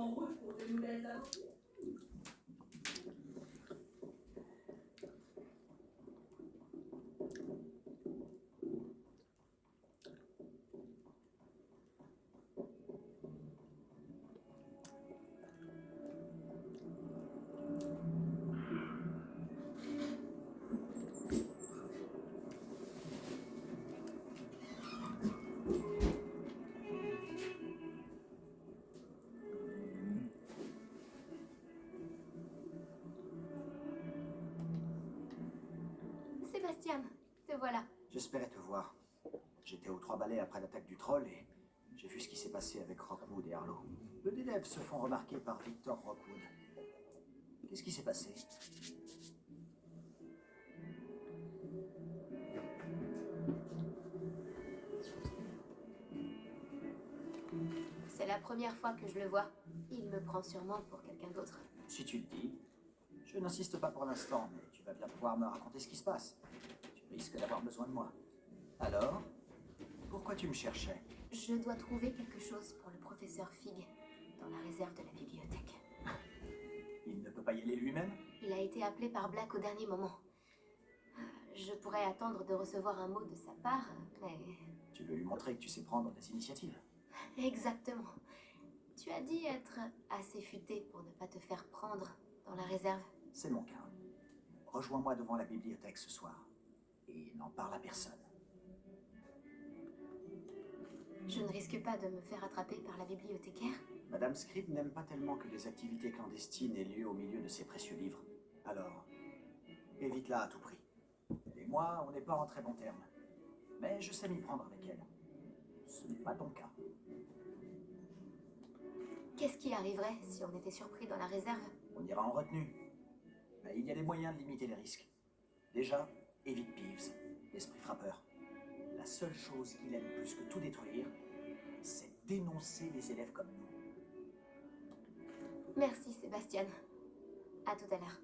en route pour de nouvelles aventures. Sébastien, te voilà. J'espérais te voir. J'étais aux Trois Balais après l'attaque du troll et j'ai vu ce qui s'est passé avec Rockwood et Harlow. Peu d'élèves se font remarquer par Victor Rockwood. Qu'est-ce qui s'est passé? C'est la première fois que je le vois. Il me prend sûrement pour quelqu'un d'autre. Si tu le dis. Je n'insiste pas pour l'instant, mais tu vas bien pouvoir me raconter ce qui se passe. Tu risques d'avoir besoin de moi. Alors, pourquoi tu me cherchais? Je dois trouver quelque chose pour le professeur Fig dans la réserve de la bibliothèque. Il ne peut pas y aller lui-même? Il a été appelé par Black au dernier moment. Je pourrais attendre de recevoir un mot de sa part, mais... Tu veux lui montrer que tu sais prendre des initiatives? Exactement. Tu as dit être assez futé pour ne pas te faire prendre dans la réserve. C'est mon cas. Rejoins-moi devant la bibliothèque ce soir. Et n'en parle à personne. Je ne risque pas de me faire attraper par la bibliothécaire. Madame Scribb n'aime pas tellement que des activités clandestines aient lieu au milieu de ses précieux livres. Alors, évite-la à tout prix. Et moi, on n'est pas en très bons termes. Mais je sais m'y prendre avec elle. Ce n'est pas ton cas. Qu'est-ce qui arriverait si on était surpris dans la réserve? On ira en retenue. Mais il y a des moyens de limiter les risques. Déjà, évite Peeves, l'esprit frappeur. La seule chose qu'il aime plus que tout détruire, c'est dénoncer les élèves comme nous. Merci, Sébastien. À tout à l'heure.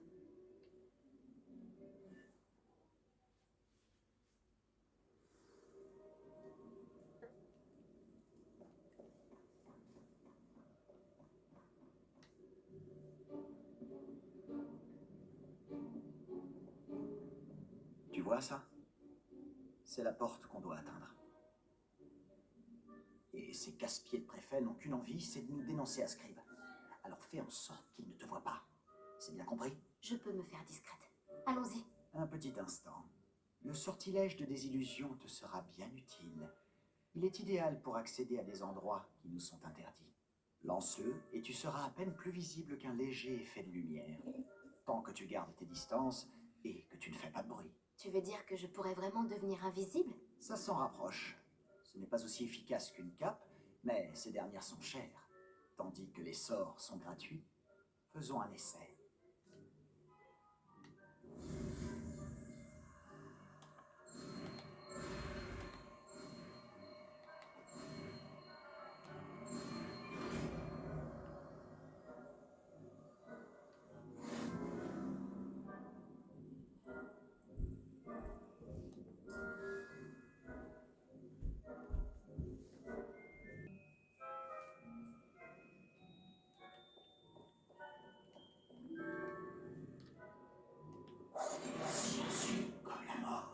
Tu vois ça? C'est la porte qu'on doit atteindre. Et ces casse-pieds de préfet n'ont qu'une envie, c'est de nous dénoncer à Scribb. Alors fais en sorte qu'ils ne te voient pas. C'est bien compris? Je peux me faire discrète. Allons-y. Un petit instant. Le sortilège de désillusion te sera bien utile. Il est idéal pour accéder à des endroits qui nous sont interdits. Lance-le et tu seras à peine plus visible qu'un léger effet de lumière. Tant que tu gardes tes distances et que tu ne fais pas de bruit. Tu veux dire que je pourrais vraiment devenir invisible? Ça s'en rapproche. Ce n'est pas aussi efficace qu'une cape, mais ces dernières sont chères. Tandis que les sorts sont gratuits. Faisons un essai. Comme la mort.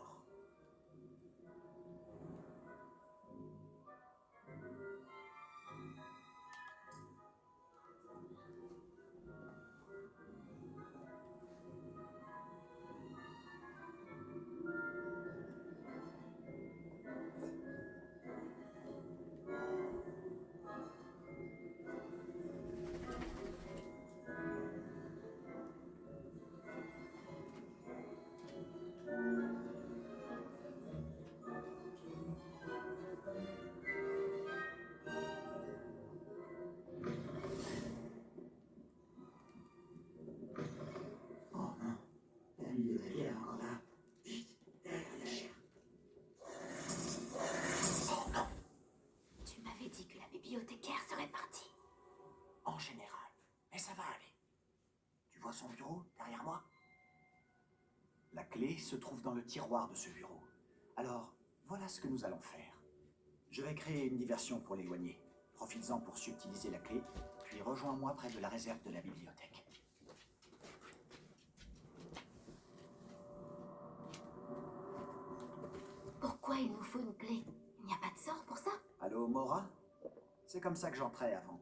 Oh non, la bibliothèque est encore là. Vite, derrière la chaire. Oh non, Tu m'avais dit que la bibliothécaire serait partie. en général. Mais ça va aller. Tu vois son bureau derrière moi? La clé se trouve dans le tiroir de ce bureau. Alors, voilà ce que nous allons faire. Je vais créer une diversion pour l'éloigner. Profites-en pour subtiliser la clé, puis rejoins-moi près de la réserve de la bibliothèque. Pourquoi il nous faut une clé? Il n'y a pas de sort pour ça? Allô, Mora? C'est comme ça que j'entrais avant.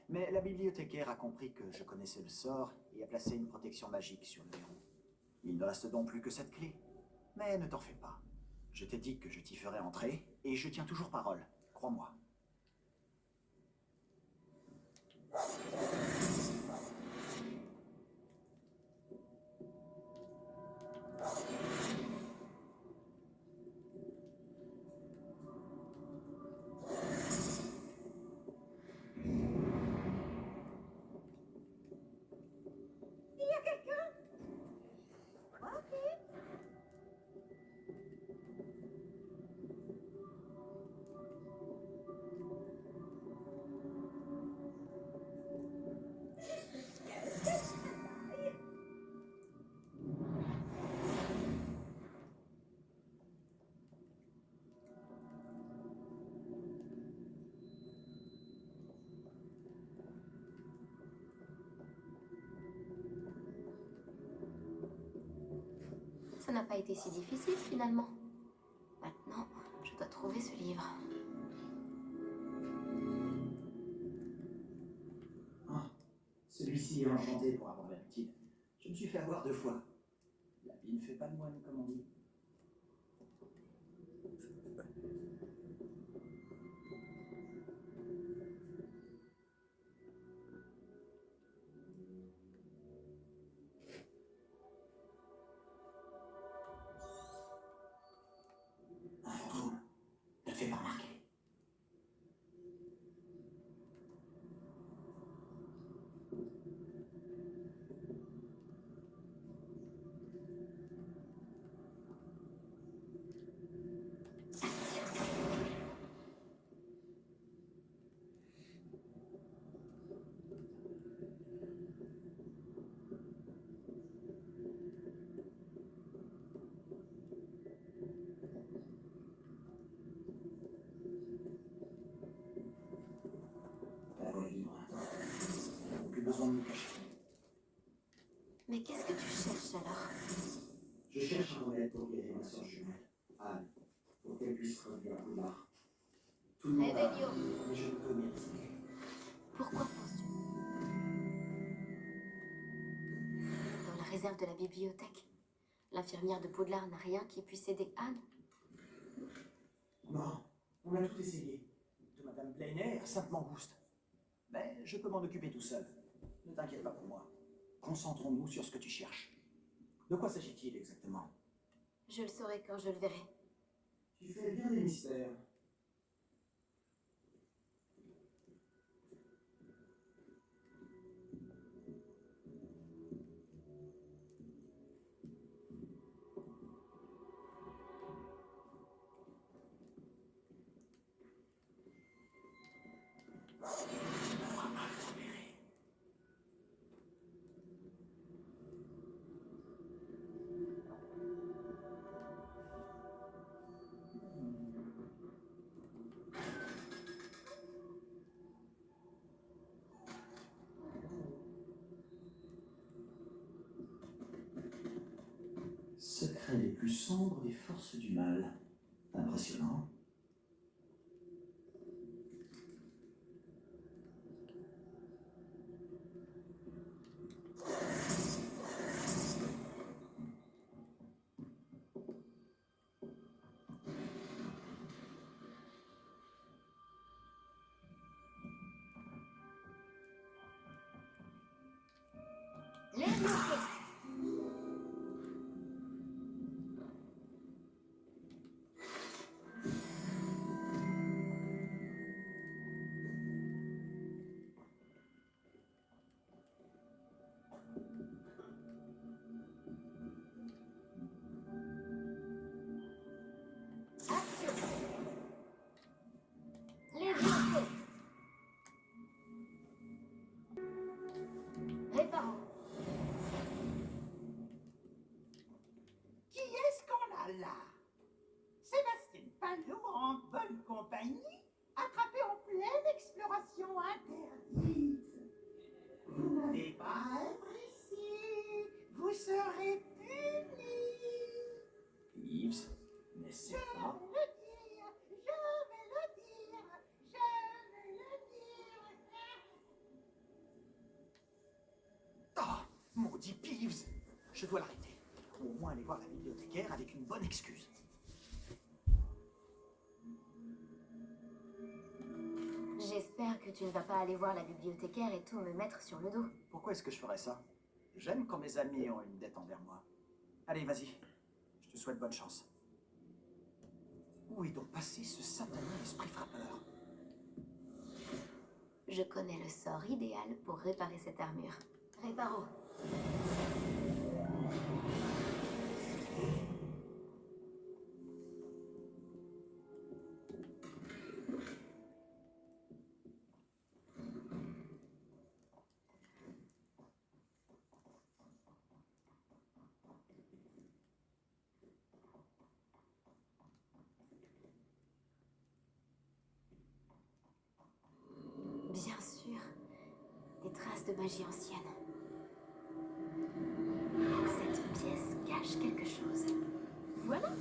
Mais la bibliothécaire a compris que je connaissais le sort et a placé une protection magique sur le verrou. Il ne reste donc plus que cette clé. Mais ne t'en fais pas. Je t'ai dit que je t'y ferais entrer, et je tiens toujours parole, crois-moi. Ça n'a pas été si difficile finalement. Maintenant, je dois trouver ce livre. Ah, celui-ci est enchanté pour avoir l'air utile. Je me suis fait avoir 2 fois. L'habit ne fait pas de moine, comme on dit. Un fantôme. Ne te fais pas remarquer. La voie libre. Plus besoin de me cacher. Mais qu'est-ce que tu cherches alors? Je cherche un remède pour guérir ma soeur jumelle, Anne, pour qu'elle puisse revenir à Poudlard. Tout le monde a... Réveillon. Mais je ne peux m'y risquer. Pourquoi penses-tu? Dans la réserve de la bibliothèque, l'infirmière de Poudlard n'a rien qui puisse aider Anne. Non, on a tout essayé. De Madame Blainer à Sainte-Mangouste. Mais je peux m'en occuper tout seul. Ne t'inquiète pas pour moi. Concentrons-nous sur ce que tu cherches. De quoi s'agit-il exactement? Je le saurai quand je le verrai. Tu fais bien des mystères. Secret les plus sombres des forces du mal. Impressionnant. Je dois l'arrêter. Au moins aller voir la bibliothécaire avec une bonne excuse. J'espère que tu ne vas pas aller voir la bibliothécaire et tout me mettre sur le dos. Pourquoi est-ce que je ferais ça? J'aime quand mes amis ont une dette envers moi. Allez, vas-y. Je te souhaite bonne chance. Où est donc passé ce satané esprit frappeur? Je connais le sort idéal pour réparer cette armure. Réparo. Bien sûr, des traces de magie ancienne. Cette pièce cache quelque chose. Voilà.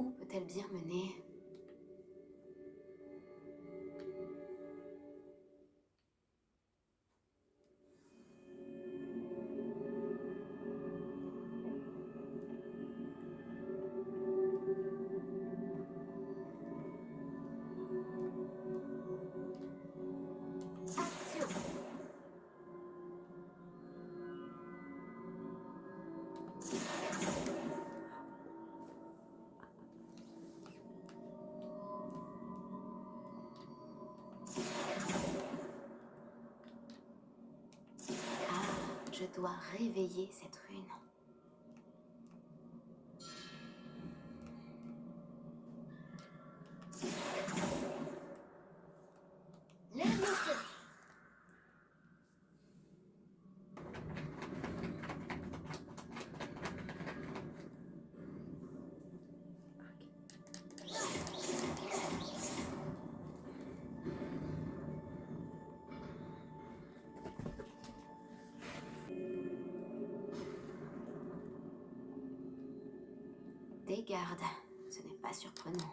Où peut-elle bien mener? Je dois réveiller cette rune. Des gardes, ce n'est pas surprenant.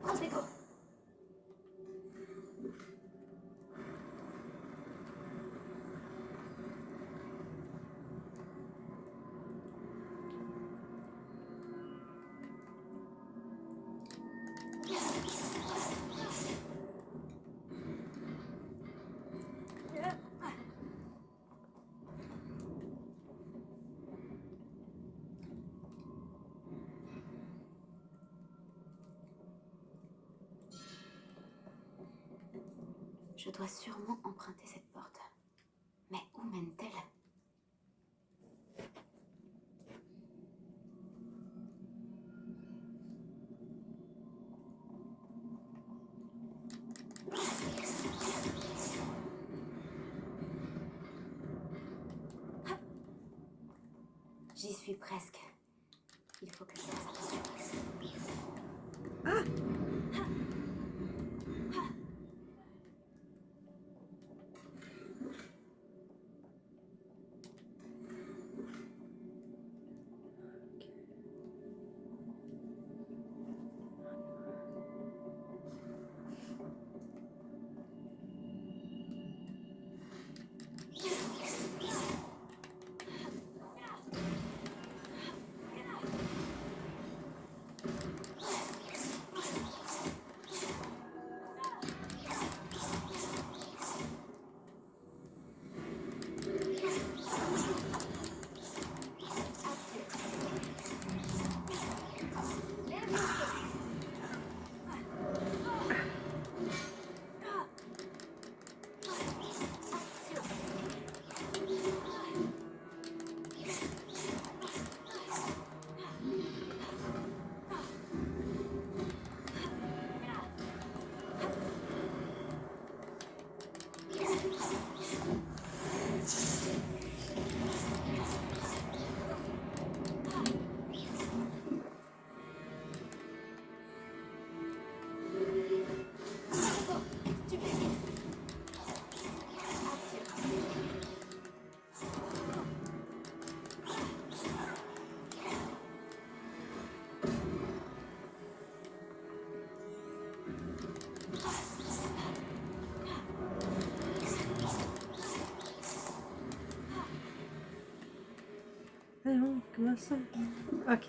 Protego. Je dois sûrement emprunter cette porte. Mais où mène-t-elle? J'y suis presque. Il faut que je fasse attention. Ah non, comment ça? Ok.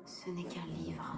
Ce n'est qu'un livre.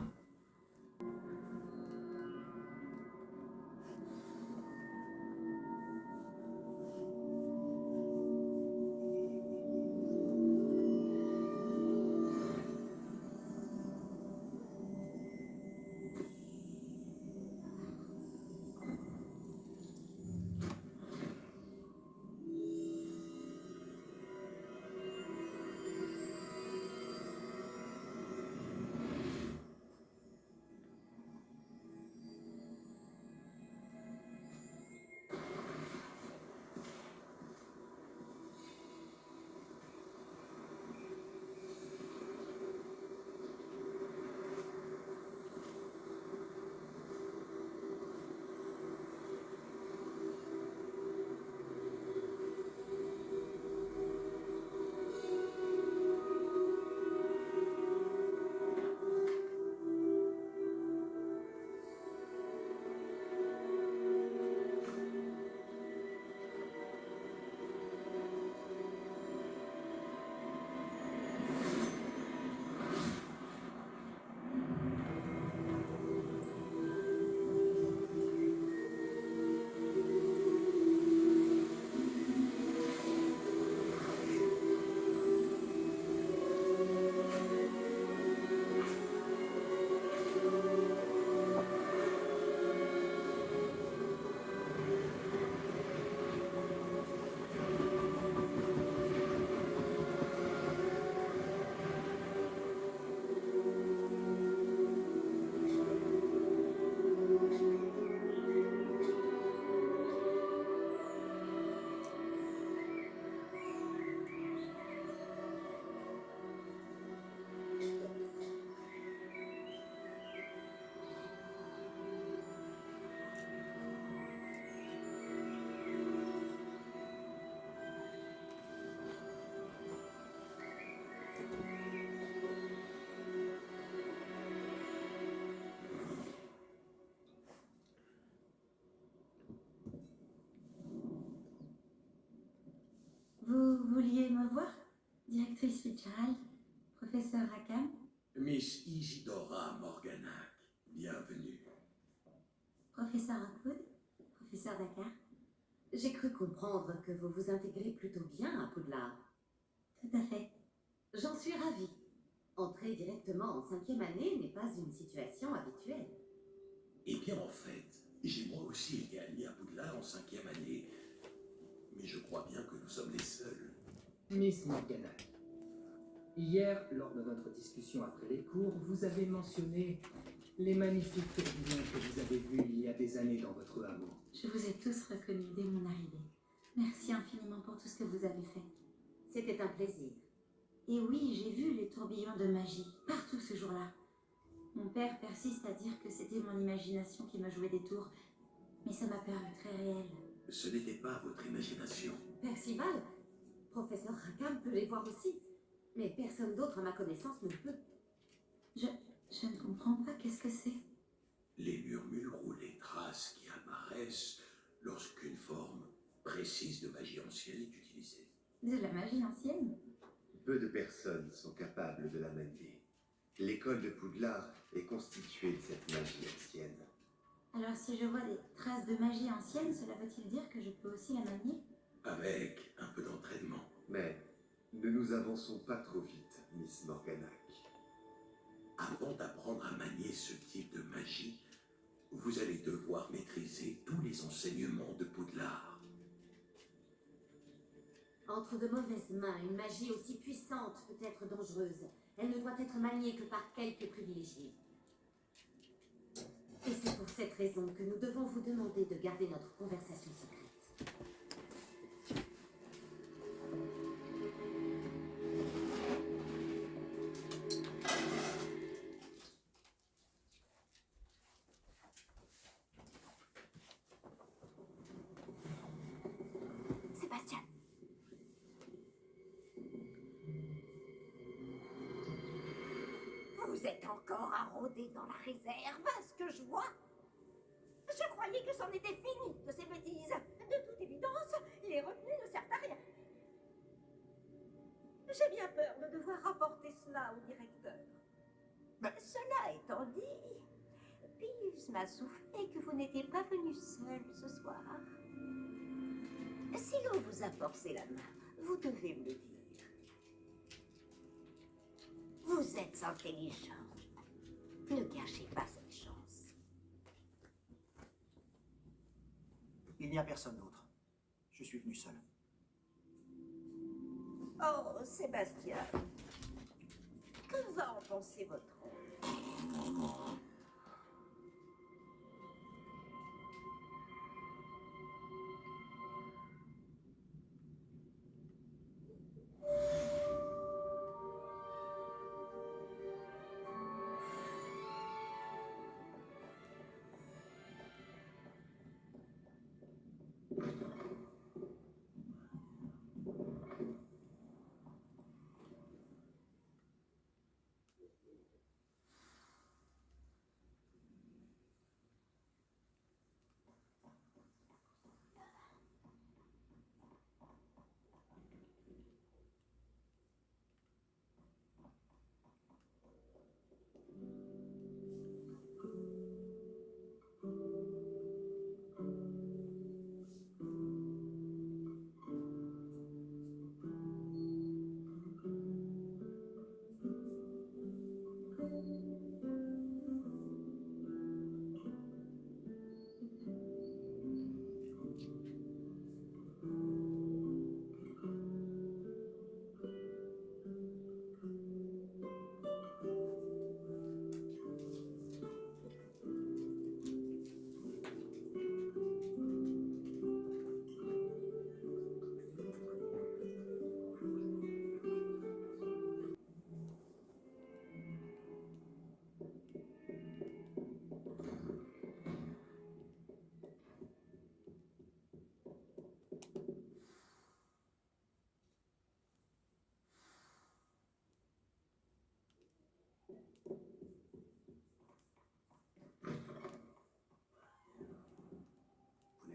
Directrice Fitzgerald, professeur Rackham. Miss Isidora Morganac, bienvenue. Professeur Rockwood, professeur Dakar. J'ai cru comprendre que vous vous intégrez plutôt bien à Poudlard. Tout à fait. J'en suis ravie. Entrer directement en 5e année n'est pas une situation habituelle. Eh bien, en fait, j'ai moi aussi été admis à Poudlard en 5e année, mais je crois bien que nous sommes les seuls. Miss Morganac, hier, lors de notre discussion après les cours, vous avez mentionné les magnifiques tourbillons que vous avez vus il y a des années dans votre hameau. Je vous ai tous reconnus dès mon arrivée. Merci infiniment pour tout ce que vous avez fait. C'était un plaisir. Et oui, j'ai vu les tourbillons de magie partout ce jour-là. Mon père persiste à dire que c'était mon imagination qui me jouait des tours, mais ça m'a paru très réel. Ce n'était pas votre imagination. Percival, professeur Rackham peut les voir aussi. Mais personne d'autre à ma connaissance ne le peut. Je ne comprends pas, qu'est-ce que c'est? Les murmures ou les traces qui apparaissent lorsqu'une forme précise de magie ancienne est utilisée. De la magie ancienne? Peu de personnes sont capables de la manier. L'école de Poudlard est constituée de cette magie ancienne. Alors si je vois des traces de magie ancienne, cela veut-il dire que je peux aussi la manier? Avec un peu d'entraînement. Mais ne nous avançons pas trop vite, Miss Morganac. Avant d'apprendre à manier ce type de magie, vous allez devoir maîtriser tous les enseignements de Poudlard. Entre de mauvaises mains, une magie aussi puissante peut être dangereuse. Elle ne doit être maniée que par quelques privilégiés. Et c'est pour cette raison que nous devons vous demander de garder notre conversation secrète. Sébastien. Vous êtes encore à rôder dans la réserve, à ce que je vois. Je croyais que c'en était fini de ces bêtises. De toute évidence, les retenues ne servent à rien. J'ai bien peur de devoir rapporter cela au directeur. Cela étant dit, Peeves m'a soufflé que vous n'étiez pas venu seul ce soir. Si l'on vous a forcé la main, vous devez me le dire. Vous êtes intelligent. Ne gâchez pas cette chance. Il n'y a personne d'autre. Je suis venu seul. Oh, Sébastien, que va en penser votre oncle?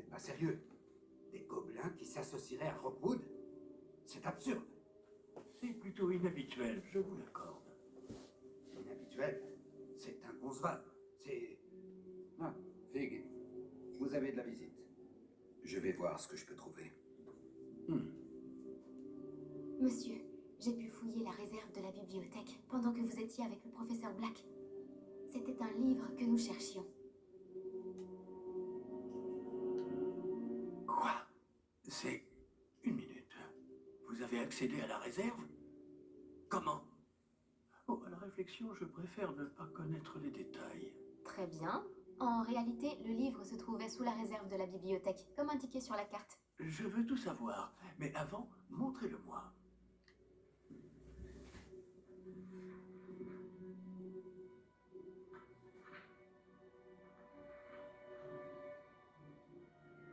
Pas sérieux. Des gobelins qui s'associeraient à Rockwood? C'est absurde. C'est plutôt inhabituel, je vous l'accorde. Inhabituel. C'est inconcevable. C'est... Ah, Fig, vous avez de la visite. Je vais voir ce que je peux trouver. Monsieur, j'ai pu fouiller la réserve de la bibliothèque pendant que vous étiez avec le professeur Black. C'était un livre que nous cherchions. Quoi? C'est... Une minute. Vous avez accédé à la réserve? Comment? Oh, à la réflexion, je préfère ne pas connaître les détails. Très bien. En réalité, le livre se trouvait sous la réserve de la bibliothèque, comme indiqué sur la carte. Je veux tout savoir, mais avant, montrez-le-moi.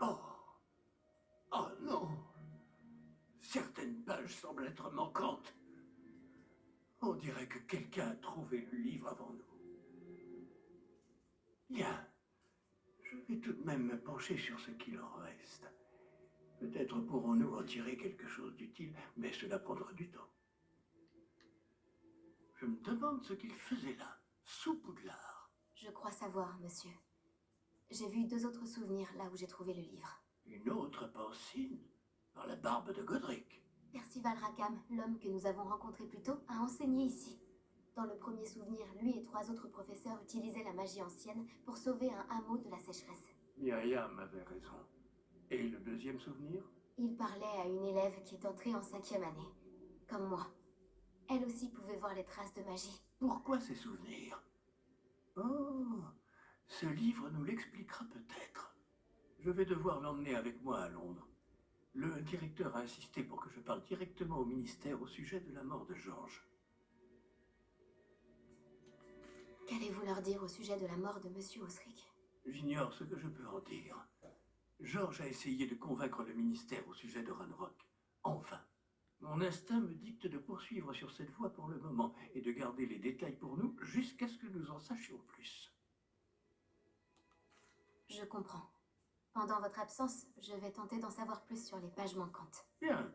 Oh! Oh non! Certaines pages semblent être manquantes. On dirait que quelqu'un a trouvé le livre avant nous. Bien. Je vais tout de même me pencher sur ce qu'il en reste. Peut-être pourrons-nous en tirer quelque chose d'utile, mais cela prendra du temps. Je me demande ce qu'il faisait là, sous Poudlard. Je crois savoir, monsieur. J'ai vu 2 autres souvenirs là où j'ai trouvé le livre. Une autre Pancine, dans la barbe de Godric. Percival Rackham, l'homme que nous avons rencontré plus tôt, a enseigné ici. Dans le premier souvenir, lui et 3 autres professeurs utilisaient la magie ancienne pour sauver un hameau de la sécheresse. Myriam avait raison. Et le deuxième souvenir? Il parlait à une élève qui est entrée en 5e année, comme moi. Elle aussi pouvait voir les traces de magie. Pourquoi ces souvenirs? Oh, ce livre nous l'expliquera peut-être. Je vais devoir l'emmener avec moi à Londres. Le directeur a insisté pour que je parle directement au ministère au sujet de la mort de Georges. Qu'allez-vous leur dire au sujet de la mort de Monsieur Osric? J'ignore ce que je peux en dire. Georges a essayé de convaincre le ministère au sujet de Ranrock. Enfin, mon instinct me dicte de poursuivre sur cette voie pour le moment et de garder les détails pour nous jusqu'à ce que nous en sachions plus. Je comprends. Pendant votre absence, je vais tenter d'en savoir plus sur les pages manquantes. Bien.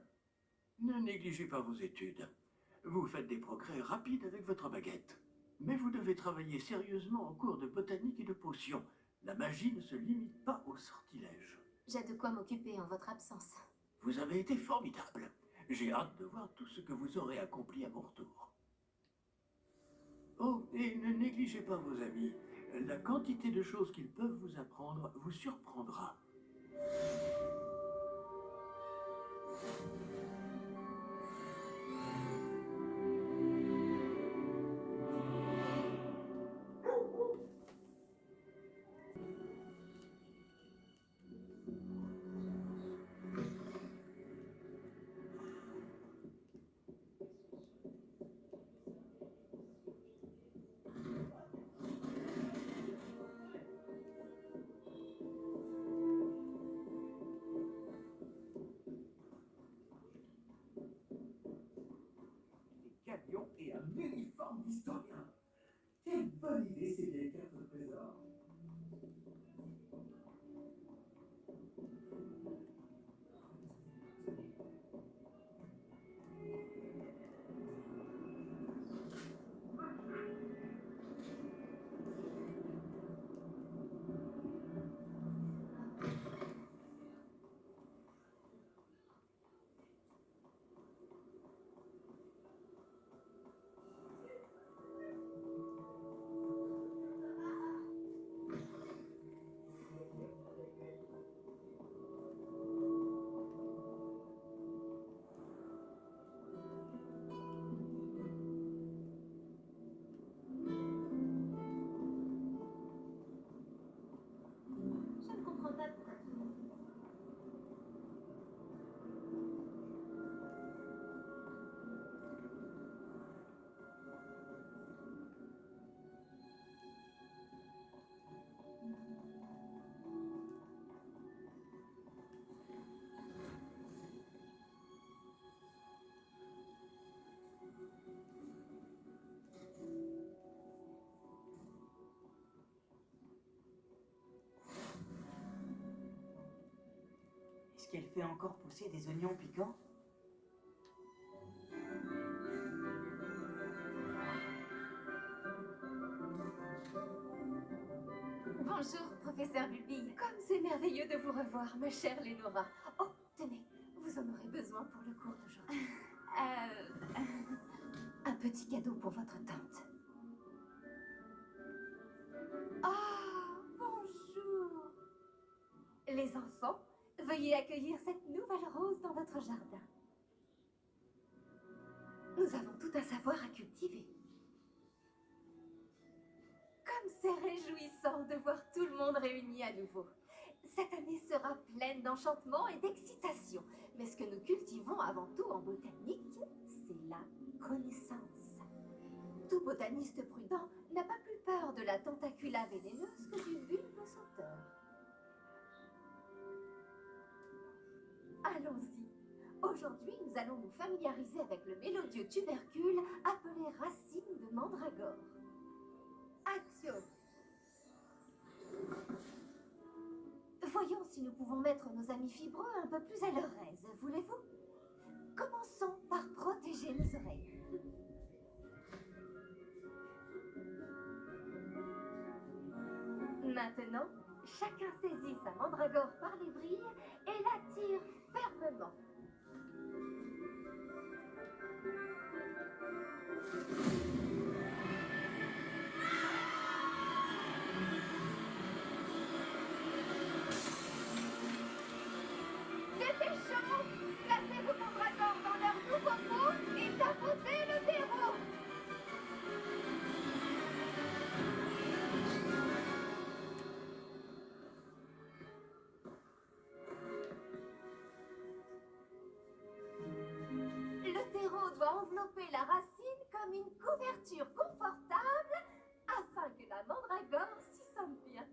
Ne négligez pas vos études. Vous faites des progrès rapides avec votre baguette. Mais vous devez travailler sérieusement en cours de botanique et de potions. La magie ne se limite pas au sortilège. J'ai de quoi m'occuper en votre absence. Vous avez été formidable. J'ai hâte de voir tout ce que vous aurez accompli à mon retour. Oh, et ne négligez pas vos amis. La quantité de choses qu'ils peuvent vous apprendre vous surprendra. Et un uniforme d'historien. Quelle bonne idée ces vieilles cartes au trésor. Est-ce qu'elle fait encore pousser des oignons piquants? Bonjour, professeur Bulby. Comme c'est merveilleux de vous revoir, ma chère Lénora. Oh, tenez, vous en aurez besoin pour le cours d'aujourd'hui. Un petit cadeau pour votre tante. Ah, bonjour. Les enfants, veuillez accueillir cette nouvelle rose dans votre jardin. Nous avons tout un savoir à cultiver. Comme c'est réjouissant de voir tout le monde réuni à nouveau. Cette année sera pleine d'enchantement et d'excitation. Mais ce que nous cultivons avant tout en botanique, c'est la connaissance. Tout botaniste prudent n'a pas plus peur de la tentacula vénéneuse que du bulbe sauteur. Allons-y. Aujourd'hui, nous allons nous familiariser avec le mélodieux tubercule appelé racine de mandragore. Action! Voyons si nous pouvons mettre nos amis fibreux un peu plus à leur aise, voulez-vous? Commençons par protéger nos oreilles. Maintenant, chacun saisit sa mandragore par les brilles et la tire fermement. Dépêchons! Placez vos mandragores dans leur nouveau pot et tapotez le terreau! Le terreau doit envelopper la racine comme une couverture confortable afin que la mandragore s'y sente bien.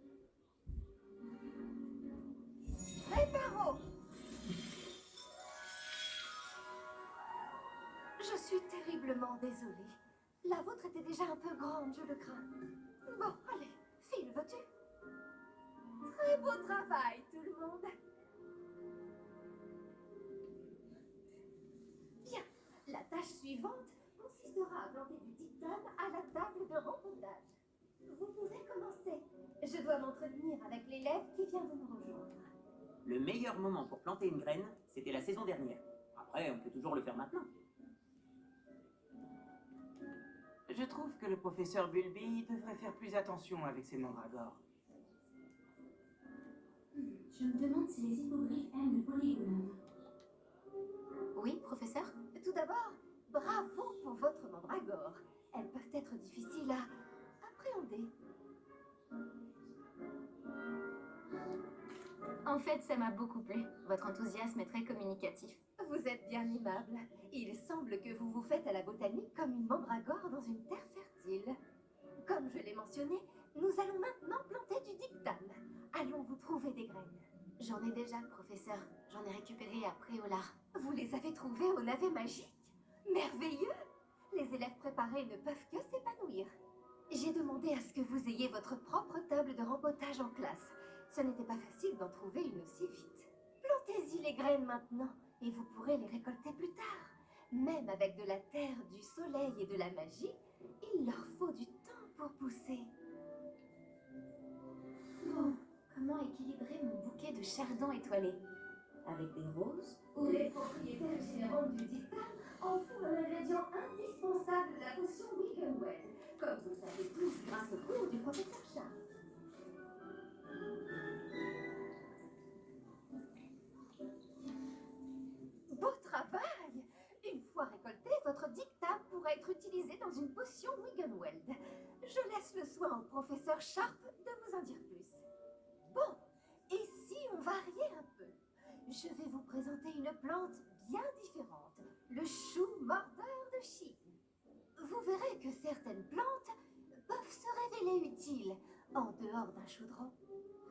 Préparo! Je suis terriblement désolée. La vôtre était déjà un peu grande, je le crains. Bon, allez, Phil, veux-tu? Très beau travail, tout le monde. Bien, la tâche suivante consistera à planter du dictane à la table de rempotage. Vous pouvez commencer. Je dois m'entretenir avec l'élève qui vient de nous rejoindre. Le meilleur moment pour planter une graine, c'était la saison dernière. Après, on peut toujours le faire maintenant. Je trouve que le professeur Bulby devrait faire plus attention avec ses mandragores. Je me demande si les hippogriffes aiment le polygone. Oui, professeur? Tout d'abord, bravo pour votre mandragore. Elles peuvent être difficiles à appréhender. En fait, ça m'a beaucoup plu. Votre enthousiasme est très communicatif. Vous êtes bien aimable. Il semble que vous vous faites à la botanique comme une mandragore dans une terre fertile. Comme je l'ai mentionné, nous allons maintenant planter du dictane. Allons vous trouver des graines. J'en ai déjà, professeur. J'en ai récupéré à Préolard. Vous les avez trouvées au navet magique? Merveilleux! Les élèves préparés ne peuvent que s'épanouir. J'ai demandé à ce que vous ayez votre propre table de rempotage en classe. Ce n'était pas facile d'en trouver une aussi vite. Plantez-y les graines maintenant et vous pourrez les récolter plus tard. Même avec de la terre, du soleil et de la magie, il leur faut du temps pour pousser. Bon, comment équilibrer mon bouquet de chardons étoilés? Avec des roses? Où les propriétaires généraux du dictane en font un ingrédient indispensable de la potion Wiggenweld, comme vous le savez tous grâce au cours du professeur Charles. Beau travail! Une fois récolté, votre dictame pourra être utilisé dans une potion Wiggenweld. Je laisse le soin au professeur Sharp de vous en dire plus. Bon, et si on variait un peu? Je vais vous présenter une plante bien différente, le chou mordeur de Chine. Vous verrez que certaines plantes peuvent se révéler utiles en dehors d'un chaudron.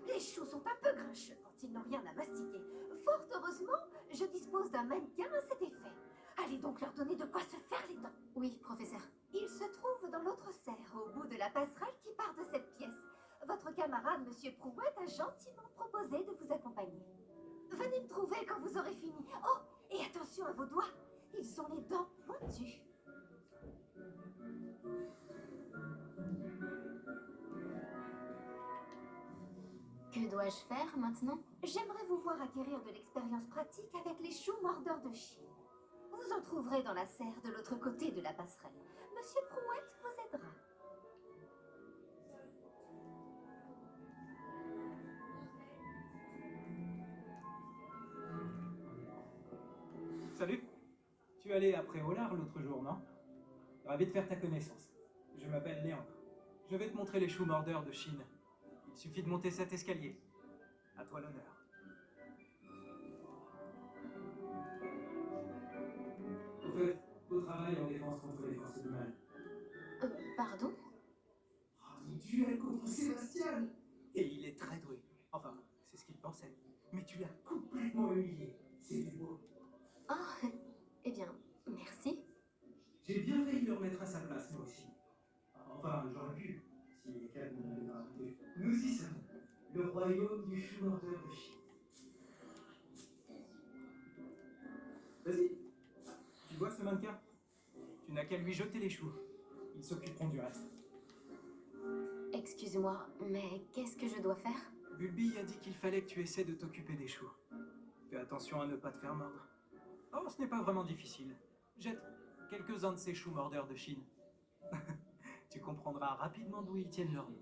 Les choux sont un peu grincheux quand ils n'ont rien à mastiquer. Fort heureusement, je dispose d'un mannequin à cet effet. Allez donc leur donner de quoi se faire les dents. Oui, professeur. Il se trouve dans l'autre serre, au bout de la passerelle qui part de cette pièce. Votre camarade, Monsieur Prouette, a gentiment proposé de vous accompagner. Venez me trouver quand vous aurez fini. Oh, et attention à vos doigts. Ils ont les dents pointues. dois-je faire maintenant? J'aimerais vous voir acquérir de l'expérience pratique avec les choux mordeurs de Chine. Vous en trouverez dans la serre de l'autre côté de la passerelle. Monsieur Prouette vous aidera. Salut. Tu es allé après Olar l'autre jour, non? Ravi de faire ta connaissance. Je m'appelle Léandre. Je vais te montrer les choux mordeurs de Chine. Il suffit de monter cet escalier. À toi l'honneur. Au fait, au travail en défense contre les forces du mal. Pardon? Un duel contre Sébastien! Et il est très doué. Enfin, c'est ce qu'il pensait. Mais tu l'as complètement humilié. C'est du beau. Oh, eh bien, merci. J'ai bien failli le remettre à sa place, moi aussi. Enfin, j'aurais pu, si les câbles ne l'avaient pas arrêté. Nous y sommes. Le royaume du chou mordeur de Chine. Vas-y. Tu vois ce mannequin? Tu n'as qu'à lui jeter les choux. Ils s'occuperont du reste. Excuse-moi, mais qu'est-ce que je dois faire? Bulby a dit qu'il fallait que tu essaies de t'occuper des choux. Fais attention à ne pas te faire mordre. Oh, ce n'est pas vraiment difficile. Jette quelques-uns de ces choux mordeurs de Chine. Tu comprendras rapidement d'où ils tiennent leur nom.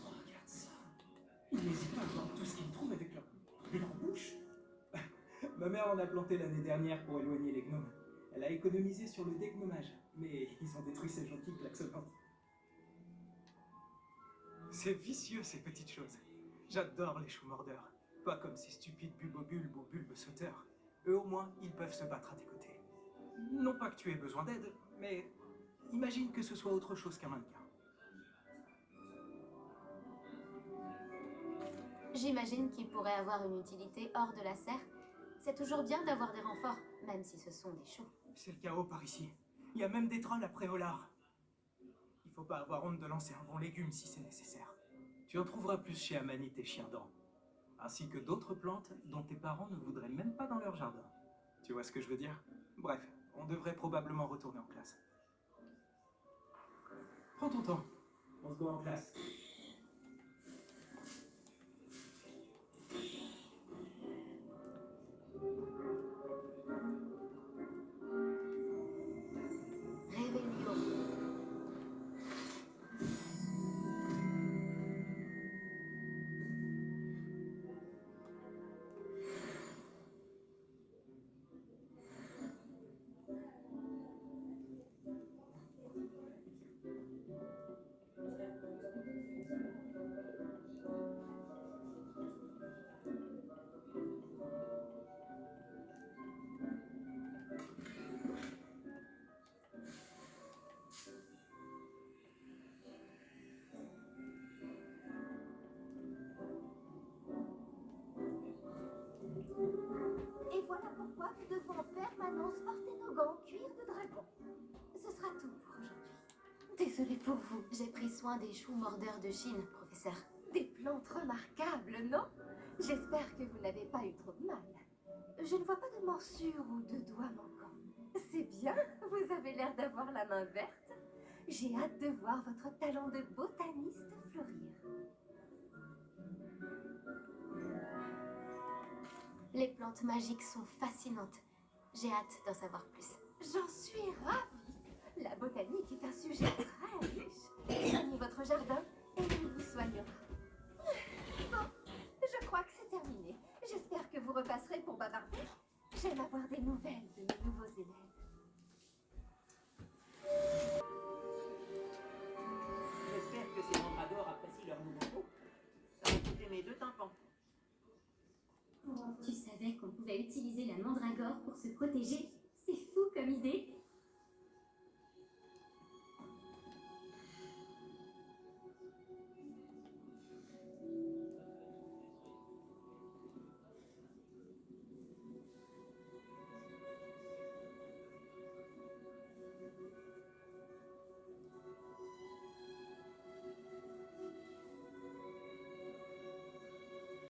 Regarde ça. Ils n'hésitent pas à voir tout ce qu'ils trouvent avec leur bouche. Ma mère en a planté l'année dernière pour éloigner les gnomes. Elle a économisé sur le dégnomage, mais ils ont détruit ces jonquilles klaxonnantes. C'est vicieux ces petites choses. J'adore les choux mordeurs. Pas comme ces stupides bulbobulbes ou bulbes sauteurs. Eux au moins, ils peuvent se battre à tes côtés. Non pas que tu aies besoin d'aide, mais imagine que ce soit autre chose qu'un mannequin. J'imagine qu'il pourrait avoir une utilité hors de la serre. C'est toujours bien d'avoir des renforts, même si ce sont des choux. C'est le chaos par ici. Il y a même des trolls après Olar. Il faut pas avoir honte de lancer un bon légume si c'est nécessaire. Tu en trouveras plus chez Amanit et Chiendent, ainsi que d'autres plantes dont tes parents ne voudraient même pas dans leur jardin. Tu vois ce que je veux dire? Bref, on devrait probablement retourner en classe. Prends ton temps. On se voit en classe. Et voilà pourquoi nous devons en permanence porter nos gants en cuir de dragon. Ce sera tout pour aujourd'hui. Désolée pour vous, j'ai pris soin des choux mordeurs de Chine, professeur. Des plantes remarquables, non? J'espère que vous n'avez pas eu trop de mal. Je ne vois pas de morsures ou de doigts manquants. C'est bien, vous avez l'air d'avoir la main verte. J'ai hâte de voir votre talent de botaniste fleurir. Les plantes magiques sont fascinantes. J'ai hâte d'en savoir plus. J'en suis ravie. La botanique est un sujet très riche. Soignez votre jardin et il vous soignera. Bon, je crois que c'est terminé. J'espère que vous repasserez pour bavarder. J'aime avoir des nouvelles de mes nouveaux élèves. J'espère que ces mandragores apprécient leur nouveau pot. Ça va coûter mes 2 tympans. Tu savais qu'on pouvait utiliser la mandragore pour se protéger?